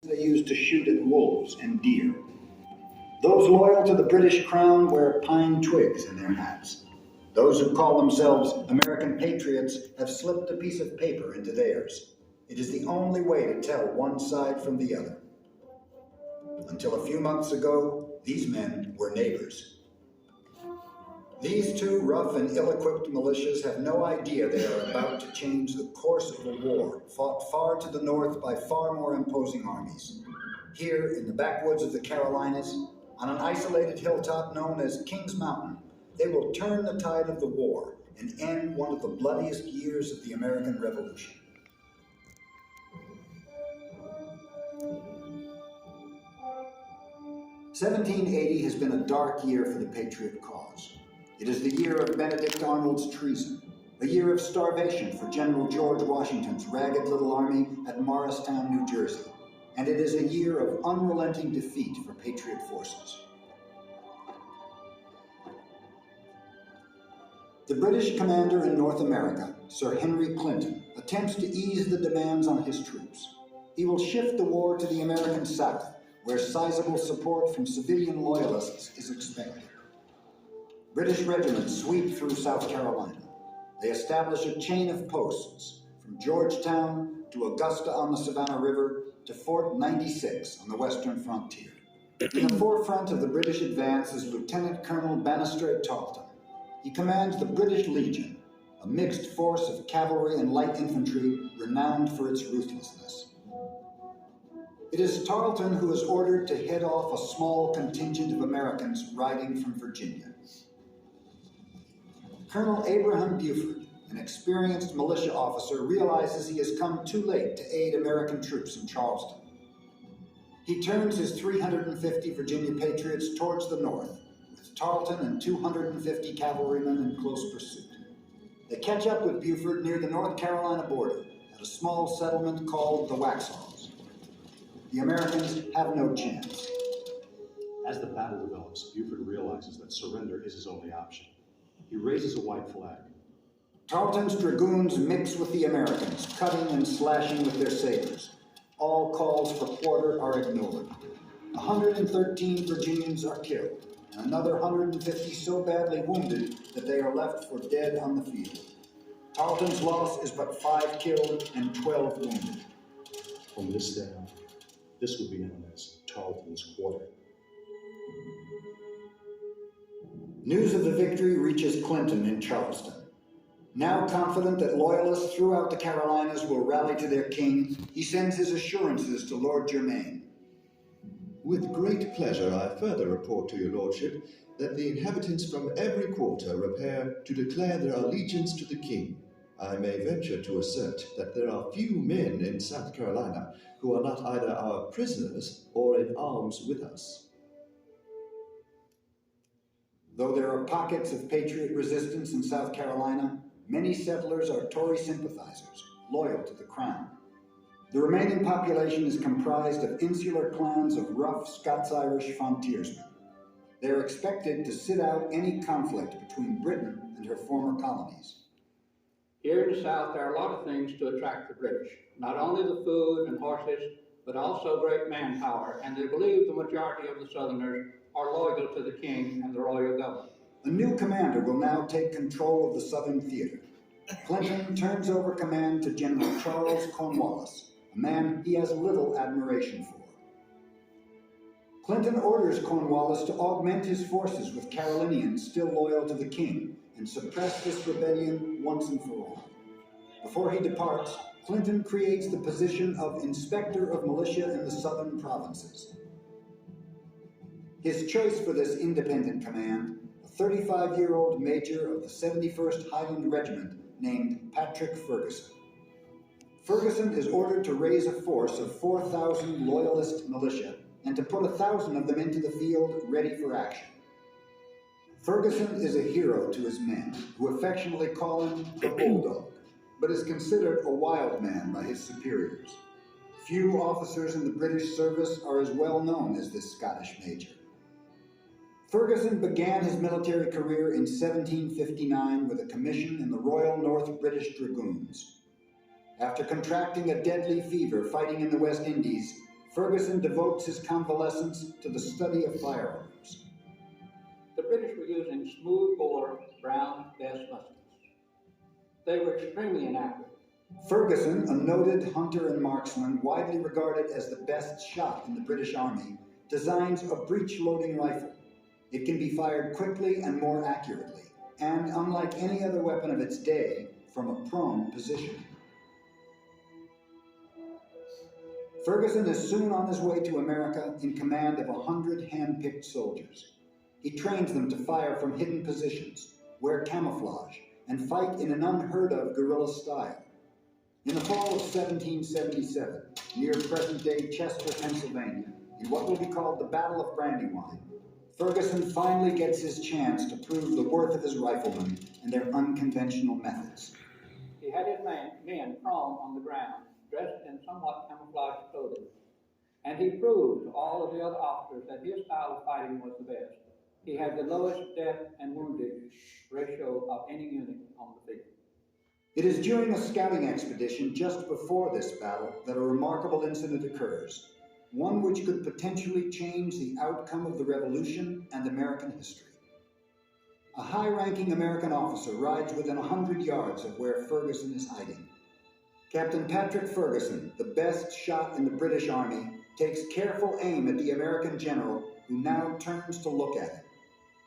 they used to shoot at wolves and deer. Those loyal to the British crown wear pine twigs in their hats. Those who call themselves American patriots have slipped a piece of paper into theirs. It is the only way to tell one side from the other. Until a few months ago, these men were neighbors. These two rough and ill-equipped militias have no idea they are about to change the course of a war fought far to the north by far more imposing armies. Here, in the backwoods of the Carolinas, on an isolated hilltop known as Kings Mountain, they will turn the tide of the war and end one of the bloodiest years of the American Revolution. "1780 has been a dark year for the Patriot cause. It is the year of Benedict Arnold's treason, a year of starvation for General George Washington's ragged little army at Morristown, New Jersey, and it is a year of unrelenting defeat for Patriot forces. The British commander in North America, Sir Henry Clinton, attempts to ease the demands on his troops. He will shift the war to the American South, where sizable support from civilian loyalists is expected. British regiments sweep through South Carolina. They establish a chain of posts from Georgetown to Augusta on the Savannah River to Fort 96 on the western frontier. In the forefront of the British advance is Lieutenant Colonel Banastre Tarleton. He commands the British Legion, a mixed force of cavalry and light infantry renowned for its ruthlessness. It is Tarleton who is ordered to head off a small contingent of Americans riding from Virginia. Colonel Abraham Buford, an experienced militia officer, realizes he has come too late to aid American troops in Charleston. He turns his 350 Virginia patriots towards the north, with Tarleton and 250 cavalrymen in close pursuit. They catch up with Buford near the North Carolina border at a small settlement called the Waxhaws. The Americans have no chance. As the battle develops, Buford realizes that surrender is his only option. He raises a white flag. Tarleton's dragoons mix with the Americans, cutting and slashing with their sabers. All calls for quarter are ignored. 113 Virginians are killed, and another 150 so badly wounded that they are left for dead on the field. Tarleton's loss is but 5 killed and 12 wounded. From this day on, this would be known as Tarleton's Quarter. News of the victory reaches Clinton in Charleston. Now confident that loyalists throughout the Carolinas will rally to their king, he sends his assurances to Lord Germain. With great pleasure I further report to your lordship that the inhabitants from every quarter repair to declare their allegiance to the king. I may venture to assert that there are few men in South Carolina who are not either our prisoners or in arms with us. Though there are pockets of patriot resistance in South Carolina, many settlers are Tory sympathizers, loyal to the crown. The remaining population is comprised of insular clans of rough Scots-Irish frontiersmen. They are expected to sit out any conflict between Britain and her former colonies. Here in the South, there are a lot of things to attract the British. Not only the food and horses, but also great manpower, and they believe the majority of the Southerners are loyal to the king and the royal government. A new commander will now take control of the Southern theater. Clinton turns over command to General Charles Cornwallis, a man he has little admiration for. Clinton orders Cornwallis to augment his forces with Carolinians still loyal to the king and suppress this rebellion once and for all. Before he departs, Clinton creates the position of Inspector of Militia in the southern provinces. His choice for this independent command, a 35-year-old major of the 71st Highland Regiment named Patrick Ferguson. Ferguson is ordered to raise a force of 4,000 loyalist militia and to put 1,000 of them into the field ready for action. Ferguson is a hero to his men, who affectionately call him the Bulldog, but is considered a wild man by his superiors. Few officers in the British service are as well known as this Scottish major. Ferguson began his military career in 1759 with a commission in the Royal North British Dragoons. After contracting a deadly fever fighting in the West Indies, Ferguson devotes his convalescence to the study of firearms. The British were using smooth-bore brown bess muskets. They were extremely inaccurate. Ferguson, a noted hunter and marksman, widely regarded as the best shot in the British Army, designs a breech-loading rifle. It can be fired quickly and more accurately, and unlike any other weapon of its day, from a prone position. Ferguson is soon on his way to America in command of 100 hand-picked soldiers. He trains them to fire from hidden positions, wear camouflage, and fight in an unheard-of guerrilla style. In the fall of 1777, near present-day Chester, Pennsylvania, in what will be called the Battle of Brandywine, Ferguson finally gets his chance to prove the worth of his riflemen and their unconventional methods. He had his men prone on the ground, dressed in somewhat camouflaged clothing, and he proved to all of the other officers that his style of fighting was the best. He had the lowest death and wounded ratio of any unit on the field. It is during a scouting expedition just before this battle that a remarkable incident occurs, one which could potentially change the outcome of the Revolution and American history. A high-ranking American officer rides within 100 yards of where Ferguson is hiding. Captain Patrick Ferguson, the best shot in the British Army, takes careful aim at the American general, who now turns to look at him.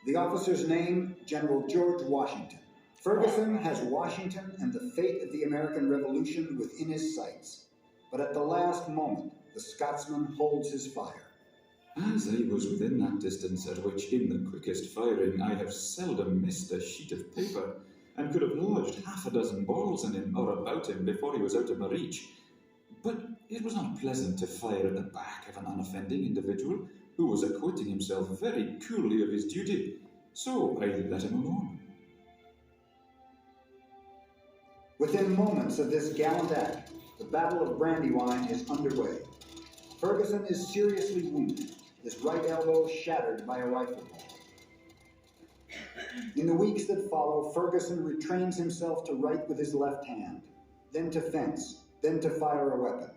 The officer's name, General George Washington. Ferguson has Washington and the fate of the American Revolution within his sights, but at the last moment, the Scotsman holds his fire. As I was within that distance at which in the quickest firing I have seldom missed a sheet of paper, and could have lodged half a dozen balls in him or about him before he was out of my reach. But it was not pleasant to fire at the back of an unoffending individual who was acquitting himself very coolly of his duty, so I let him alone. Within moments of this gallant act, the Battle of Brandywine is underway. Ferguson is seriously wounded, his right elbow shattered by a rifle ball. In the weeks that follow, Ferguson retrains himself to write with his left hand, then to fence, then to fire a weapon.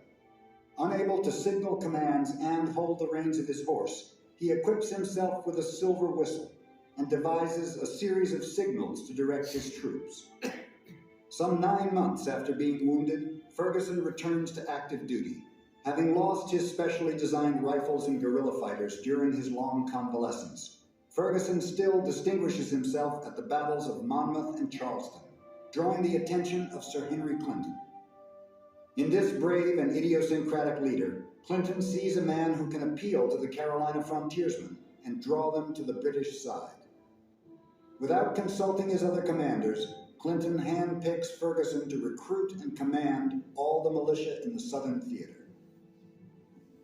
Unable to signal commands and hold the reins of his horse, he equips himself with a silver whistle and devises a series of signals to direct his troops. Some 9 months after being wounded, Ferguson returns to active duty, having lost his specially designed rifles and guerrilla fighters during his long convalescence. Ferguson still distinguishes himself at the battles of Monmouth and Charleston, drawing the attention of Sir Henry Clinton. In this brave and idiosyncratic leader, Clinton sees a man who can appeal to the Carolina frontiersmen and draw them to the British side. Without consulting his other commanders, Clinton handpicks Ferguson to recruit and command all the militia in the Southern Theater.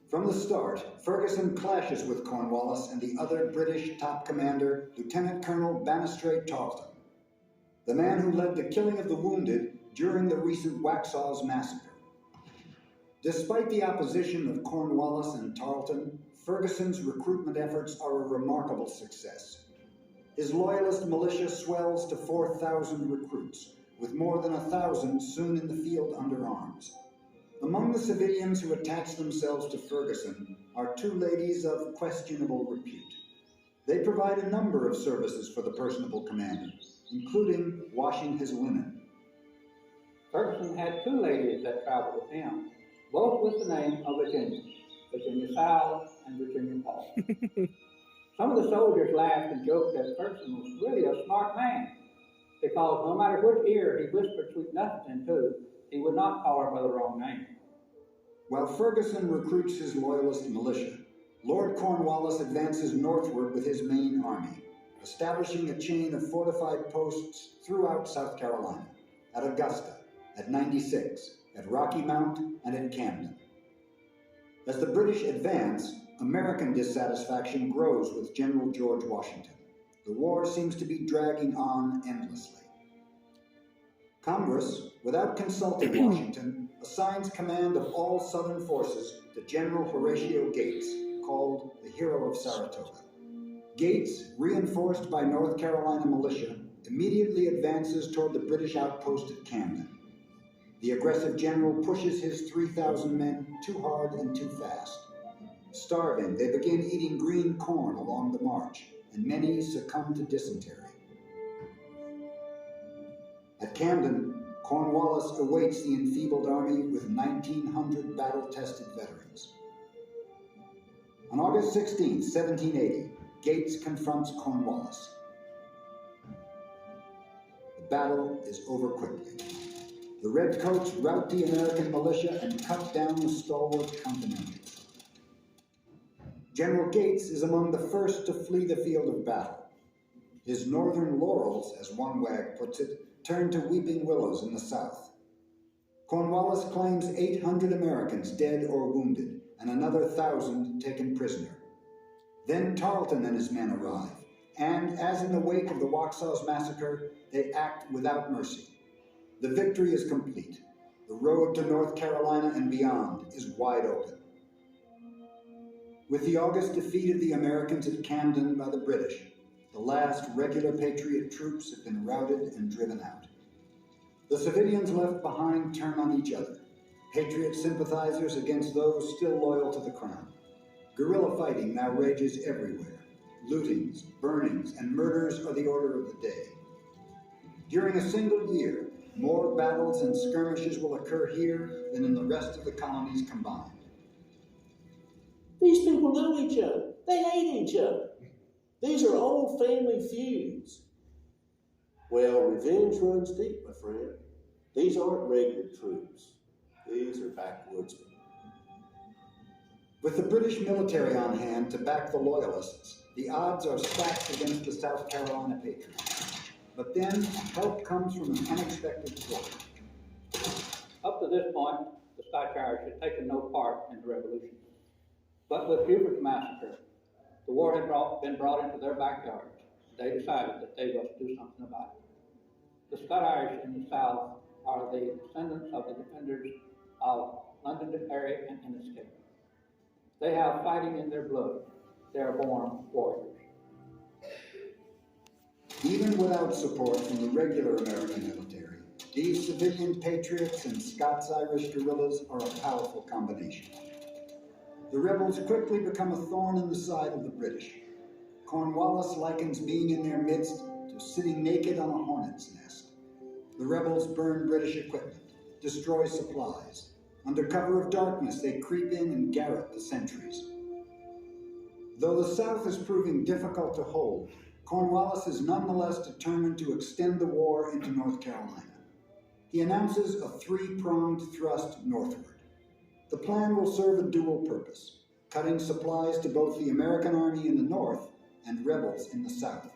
From the start, Ferguson clashes with Cornwallis and the other British top commander, Lieutenant Colonel Banastre Tarleton, the man who led the killing of the wounded during the recent Waxhaws massacre. Despite the opposition of Cornwallis and Tarleton, Ferguson's recruitment efforts are a remarkable success. His loyalist militia swells to 4,000 recruits, with more than 1,000 soon in the field under arms. Among the civilians who attach themselves to Ferguson are 2 ladies of questionable repute. They provide a number of services for the personable commander, including washing his linen. Ferguson had 2 ladies that traveled with him, both with the name of Virginia, Virginia Sowell and Virginia Paul. Some of the soldiers laughed and joked that Ferguson was really a smart man, because no matter which ear he whispered sweet nothings into, he would not call her by the wrong name. While Ferguson recruits his loyalist militia, Lord Cornwallis advances northward with his main army, establishing a chain of fortified posts throughout South Carolina, at Augusta, at 96, at Rocky Mount, and at Camden. As the British advance, American dissatisfaction grows with General George Washington. The war seems to be dragging on endlessly. Congress, without consulting Washington, assigns command of all Southern forces to General Horatio Gates, called the Hero of Saratoga. Gates, reinforced by North Carolina militia, immediately advances toward the British outpost at Camden. The aggressive general pushes his 3,000 men too hard and too fast. Starving, they begin eating green corn along the march, and many succumb to dysentery. At Camden, Cornwallis awaits the enfeebled army with 1,900 battle-tested veterans. On August 16, 1780, Gates confronts Cornwallis. The battle is over quickly. The Redcoats rout the American militia and cut down the stalwart Continentals. General Gates is among the first to flee the field of battle. His northern laurels, as one wag puts it, turn to weeping willows in the south. Cornwallis claims 800 Americans dead or wounded, and another 1,000 taken prisoner. Then Tarleton and his men arrive, and as in the wake of the Waxhaws massacre, they act without mercy. The victory is complete. The road to North Carolina and beyond is wide open. With the August defeat of the Americans at Camden by the British, the last regular Patriot troops have been routed and driven out. The civilians left behind turn on each other, Patriot sympathizers against those still loyal to the crown. Guerrilla fighting now rages everywhere. Lootings, burnings, and murders are the order of the day. During a single year, more battles and skirmishes will occur here than in the rest of the colonies combined. These people know each other. They hate each other. These are old family feuds. Well, revenge runs deep, my friend. These aren't regular troops. These are backwoodsmen. With the British military on hand to back the Loyalists, the odds are stacked against the South Carolina Patriots. But then, help comes from an unexpected source. Up to this point, the Scotch Irish had taken no part in the Revolution. But with Buford's massacre, the war had been brought into their backyards. They decided that they must do something about it. The Scotch Irish in the South are the descendants of the defenders of Londonderry and Enniscorthy. They have fighting in their blood. They are born warriors. Even without support from the regular American military, these civilian patriots and Scots-Irish guerrillas are a powerful combination. The rebels quickly become a thorn in the side of the British. Cornwallis likens being in their midst to sitting naked on a hornet's nest. The rebels burn British equipment, destroy supplies. Under cover of darkness, they creep in and garrot the sentries. Though the South is proving difficult to hold, Cornwallis is nonetheless determined to extend the war into North Carolina. He announces a three-pronged thrust northward. The plan will serve a dual purpose, cutting supplies to both the American army in the north and rebels in the south.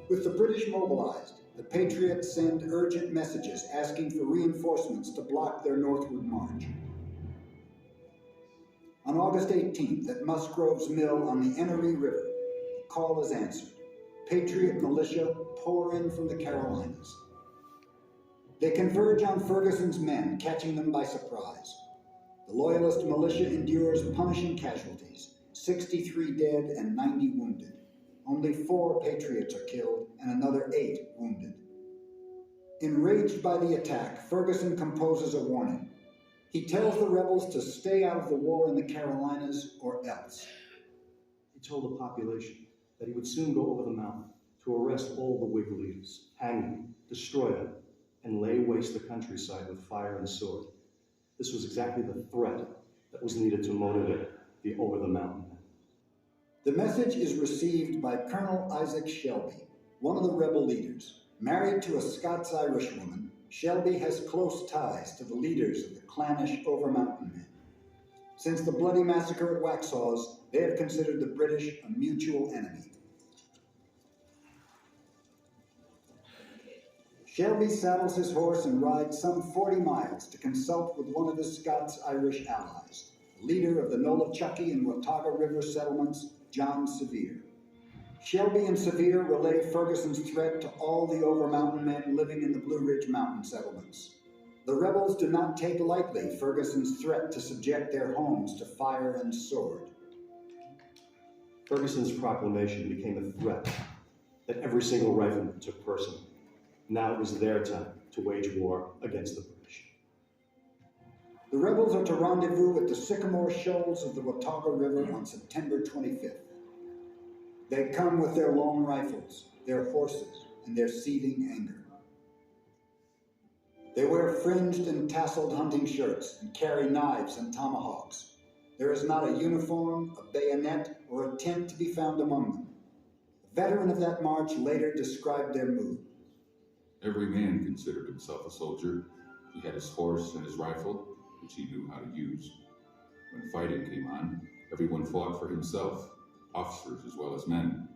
With the British mobilized, the Patriots send urgent messages asking for reinforcements to block their northward march. On August 18th, at Musgrove's Mill on the Enoree River, the call is answered. Patriot militia pour in from the Carolinas. They converge on Ferguson's men, catching them by surprise. The Loyalist militia endures punishing casualties, 63 dead and 90 wounded. Only 4 Patriots are killed and another 8 wounded. Enraged by the attack, Ferguson composes a warning. He tells the rebels to stay out of the war in the Carolinas or else. He told the population that he would soon go over the mountain to arrest all the Whig leaders, hang them, destroy them, and lay waste the countryside with fire and sword. This was exactly the threat that was needed to motivate the over-the-mountain men. The message is received by Colonel Isaac Shelby, one of the rebel leaders. Married to a Scots-Irish woman, Shelby has close ties to the leaders of the clannish over-mountain men. Since the bloody massacre at Waxhaws, they have considered the British a mutual enemy. Shelby saddles his horse and rides some 40 miles to consult with one of his Scots-Irish allies, the leader of the Nolichucky and Watauga River settlements, John Sevier. Shelby and Sevier relay Ferguson's threat to all the over-mountain men living in the Blue Ridge Mountain settlements. The rebels do not take lightly Ferguson's threat to subject their homes to fire and sword. Ferguson's proclamation became a threat that every single rifleman took personally. Now it was their time to wage war against the British. The rebels are to rendezvous at the sycamore shoals of the Watauga River on September 25th. They come with their long rifles, their horses, and their seething anger. They wear fringed and tasseled hunting shirts and carry knives and tomahawks. There is not a uniform, a bayonet, or a tent to be found among them. A veteran of that march later described their mood. Every man considered himself a soldier. He had his horse and his rifle, which he knew how to use. When fighting came on, everyone fought for himself, officers as well as men.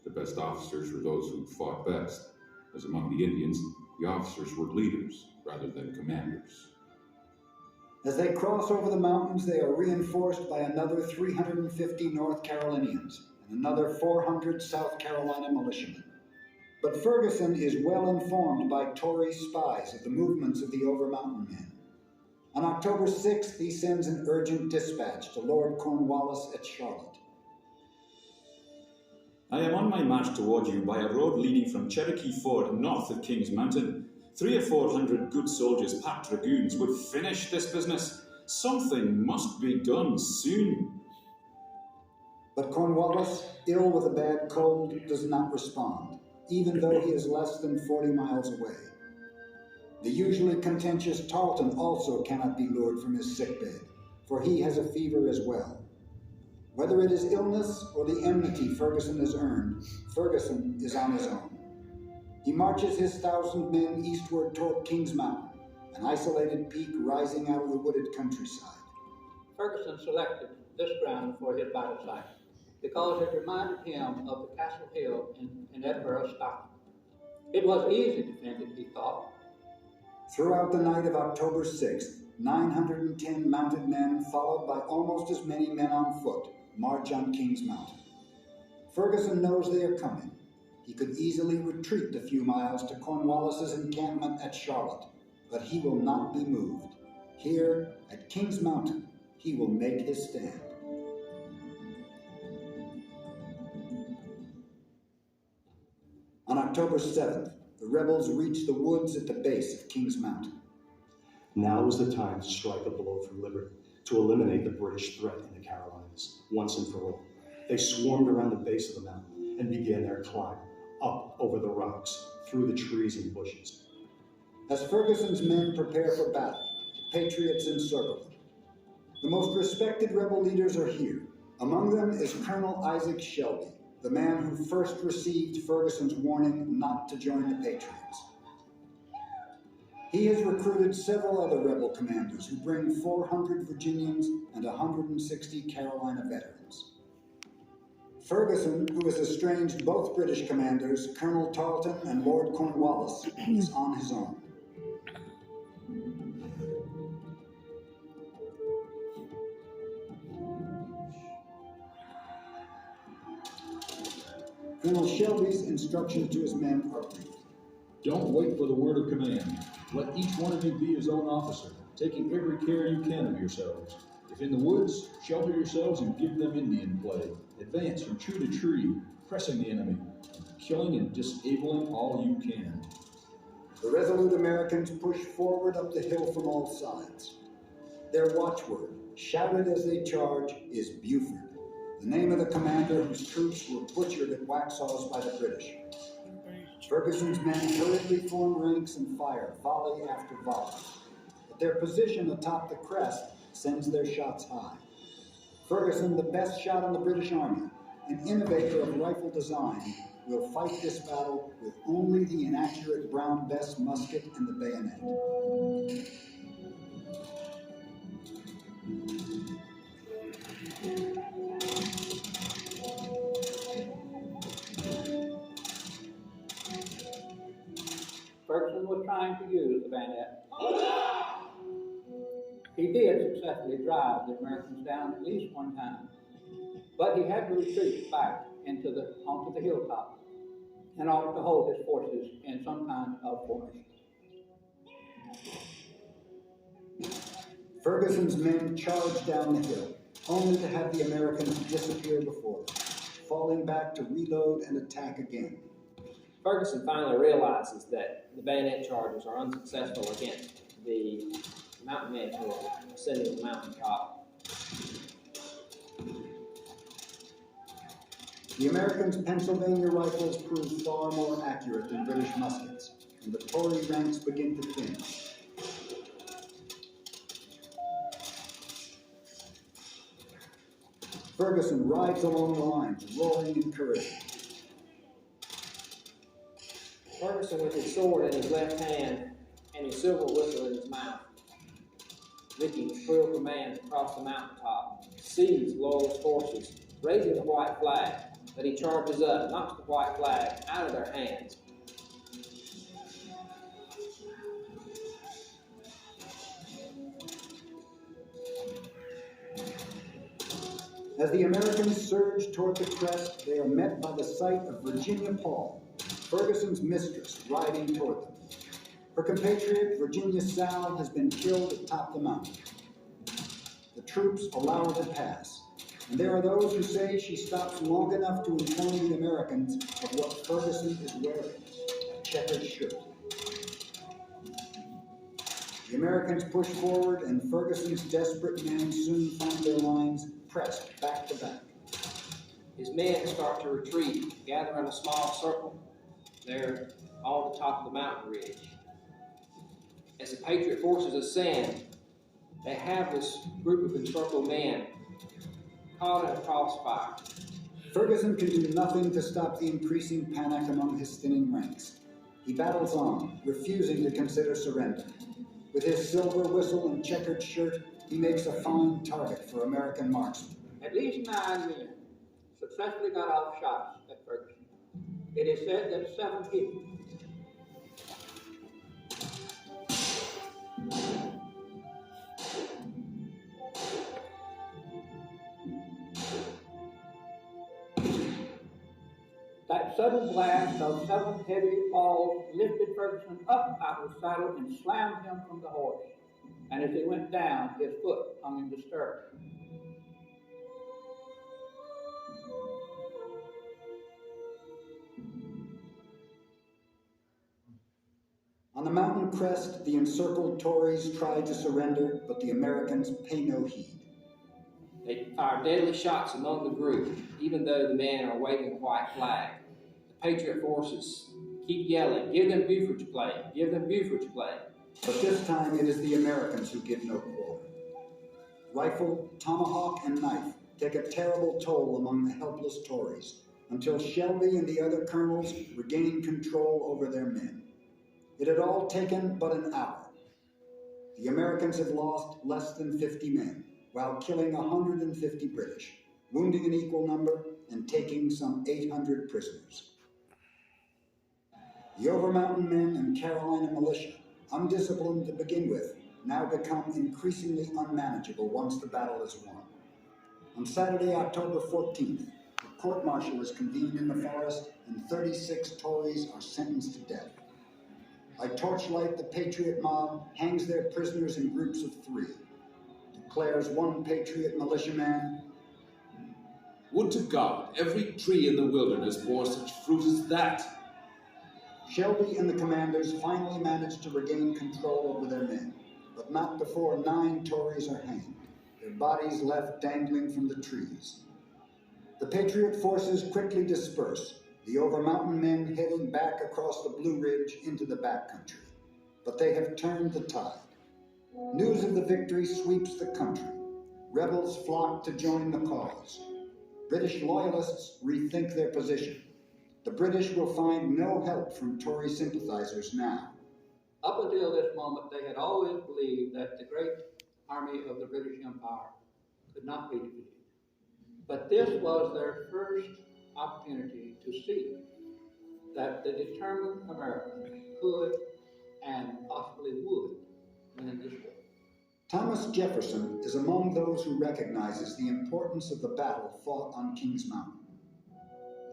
The best officers were those who fought best. As among the Indians, the officers were leaders rather than commanders. As they cross over the mountains, they are reinforced by another 350 North Carolinians and another 400 South Carolina militiamen. But Ferguson is well informed by Tory spies of the movements of the Over-Mountain men. On October 6th, he sends an urgent dispatch to Lord Cornwallis at Charlotte. I am on my march toward you by a road leading from Cherokee Ford north of Kings Mountain. 300 or 400 good soldiers, packed dragoons, would finish this business. Something must be done soon. But Cornwallis, ill with a bad cold, does not respond, even though he is less than 40 miles away. The usually contentious Tarleton also cannot be lured from his sickbed, for he has a fever as well. Whether it is illness or the enmity Ferguson has earned, Ferguson is on his own. He marches his 1,000 men eastward toward Kings Mountain, an isolated peak rising out of the wooded countryside. Ferguson selected this ground for his battle site because it reminded him of the Castle Hill in Edinburgh, Scotland. It was easy to defend it, he thought. Throughout the night of October 6th, 910 mounted men, followed by almost as many men on foot, march on Kings Mountain. Ferguson knows they are coming. He could easily retreat a few miles to Cornwallis's encampment at Charlotte, but he will not be moved. Here, at Kings Mountain, he will make his stand. On October 7th, the rebels reach the woods at the base of Kings Mountain. Now is the time to strike a blow for liberty, to eliminate the British threat in the Carolinas, once and for all. They swarmed around the base of the mountain and began their climb, up over the rocks, through the trees and bushes. As Ferguson's men prepare for battle, the patriots encircle them. The most respected rebel leaders are here. Among them is Colonel Isaac Shelby, the man who first received Ferguson's warning not to join the Patriots. He has recruited several other rebel commanders who bring 400 Virginians and 160 Carolina veterans. Ferguson, who has estranged both British commanders, Colonel Tarleton and Lord Cornwallis, is on his own. Colonel Shelby's instructions to his men are brief. Don't wait for the word of command. Let each one of you be his own officer, taking every care you can of yourselves. If in the woods, shelter yourselves and give them Indian play. Advance from tree to tree, pressing the enemy, killing and disabling all you can. The resolute Americans push forward up the hill from all sides. Their watchword, shouted as they charge, is Buford, the name of the commander whose troops were butchered at Waxhaws by the British. Ferguson's men hurriedly form ranks and fire volley after volley, but their position atop the crest sends their shots high. Ferguson, the best shot in the British Army, an innovator of rifle design, will fight this battle with only the inaccurate Brown Bess musket and the bayonet. Ferguson was trying to use the bayonet. He did successfully drive the Americans down at least one time, but he had to retreat back onto the hilltop in order to hold his forces in some kind of formation. Ferguson's men charged down the hill, only to have the Americans disappear before them, falling back to reload and attack again. Ferguson finally realizes that the bayonet charges are unsuccessful against the mountain man to ascending the mountaintop. The Americans' Pennsylvania rifles proved far more accurate than British muskets, and the Tory ranks begin to thin. Ferguson rides along the lines, roaring encouragement. Ferguson, with his sword in his left hand and his silver whistle in his mouth, making shrill commands across the mountaintop, sees Loyalist forces raising the white flag, but he charges up, knocks the white flag out of their hands. As the Americans surge toward the crest, they are met by the sight of Virginia Paul, Ferguson's mistress, riding toward them. Her compatriot, Virginia Sal, has been killed atop the mountain. The troops allow her to pass, and there are those who say she stops long enough to inform the Americans of what Ferguson is wearing, a checkered shirt. The Americans push forward, and Ferguson's desperate men soon find their lines pressed back to back. His men start to retreat, gather in a small circle there on the top of the mountain ridge. As the Patriot forces ascend, they have this group of encircled men caught in a crossfire. Ferguson can do nothing to stop the increasing panic among his thinning ranks. He battles on, refusing to consider surrender. With his silver whistle and checkered shirt, he makes a fine target for American marksmen. At least 9 men successfully got off shots at Ferguson. It is said that 7 hit. That sudden blast of 7 heavy balls lifted Ferguson up out of the saddle and slammed him from the horse. And as he went down, his foot hung in the stirrup. On the mountain crest, the encircled Tories try to surrender, but the Americans pay no heed. They fire deadly shots among the group, even though the men are waving a white flag. The Patriot forces keep yelling, "Give them Buford's play, give them Buford's play." But this time it is the Americans who give no quarter. Rifle, tomahawk, and knife take a terrible toll among the helpless Tories, until Shelby and the other colonels regain control over their men. It had all taken but an hour. The Americans have lost less than 50 men, while killing 150 British, wounding an equal number, and taking some 800 prisoners. The Overmountain men and Carolina militia, undisciplined to begin with, now become increasingly unmanageable once the battle is won. On Saturday, October 14th, a court-martial is convened in the forest, and 36 Tories are sentenced to death. By torchlight, the Patriot mob hangs their prisoners in groups of 3. Declares one Patriot militiaman, "Would to God every tree in the wilderness bore such fruit as that!" Shelby and the commanders finally manage to regain control over their men, but not before 9 Tories are hanged, their bodies left dangling from the trees. The Patriot forces quickly disperse, the Overmountain men heading back across the Blue Ridge into the backcountry. But they have turned the tide. News of the victory sweeps the country. Rebels flock to join the cause. British loyalists rethink their position. The British will find no help from Tory sympathizers now. Up until this moment, they had always believed that the great army of the British Empire could not be defeated. But this was their first opportunity to see that the determined Americans could and possibly would win this war. Thomas Jefferson is among those who recognizes the importance of the battle fought on Kings Mountain.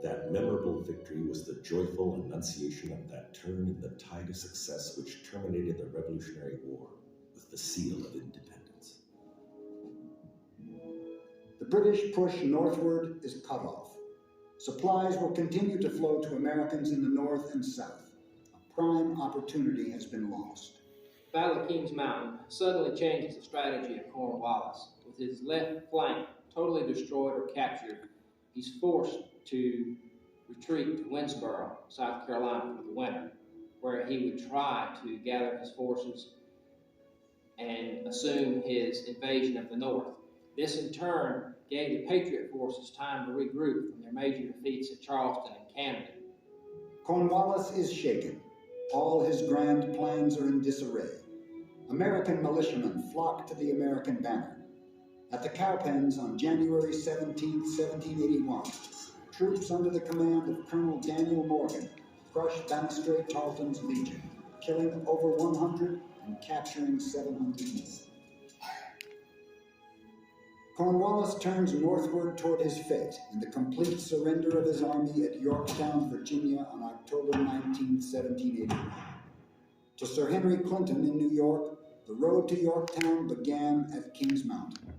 That memorable victory was the joyful annunciation of that turn in the tide of success which terminated the Revolutionary War with the seal of independence. The British push northward is cut off. Supplies will continue to flow to Americans in the north and south. A prime opportunity has been lost. Battle of Kings Mountain suddenly changes the strategy of Cornwallis. With his left flank totally destroyed or captured, he's forced to retreat to Winsboro, South Carolina for the winter, where he would try to gather his forces and assume his invasion of the North. This in turn gave the Patriot forces time to regroup from their major defeats at Charleston and Camden. Cornwallis is shaken. All his grand plans are in disarray. American militiamen flock to the American banner. At the Cowpens on January 17, 1781, troops under the command of Colonel Daniel Morgan crush Banastre Tarleton's legion, killing over 100 and capturing 700 men. Cornwallis turns northward toward his fate in the complete surrender of his army at Yorktown, Virginia on October 19, 1781. To Sir Henry Clinton in New York, the road to Yorktown began at Kings Mountain.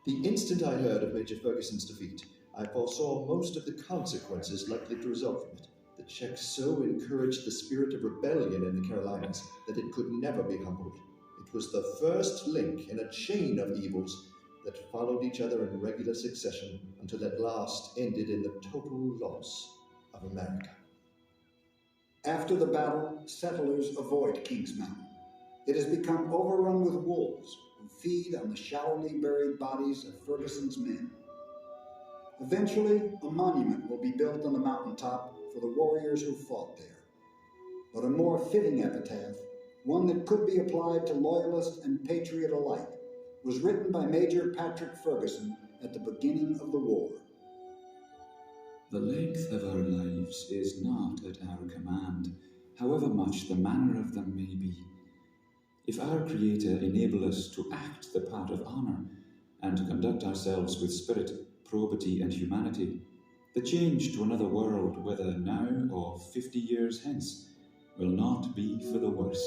The instant I heard of Major Ferguson's defeat, I foresaw most of the consequences likely to result from it. The check so encouraged the spirit of rebellion in the Carolinas that it could never be humbled. It was the first link in a chain of evils that followed each other in regular succession until at last ended in the total loss of America. After the battle, settlers avoid Kings Mountain. It has become overrun with wolves who feed on the shallowly buried bodies of Ferguson's men. Eventually, a monument will be built on the mountaintop for the warriors who fought there. But a more fitting epitaph, one that could be applied to loyalist and patriot alike, was written by Major Patrick Ferguson at the beginning of the war. The length of our lives is not at our command, however much the manner of them may be. If our Creator enable us to act the part of honour, and to conduct ourselves with spirit, probity, and humanity, the change to another world, whether now or 50 years hence, will not be for the worse.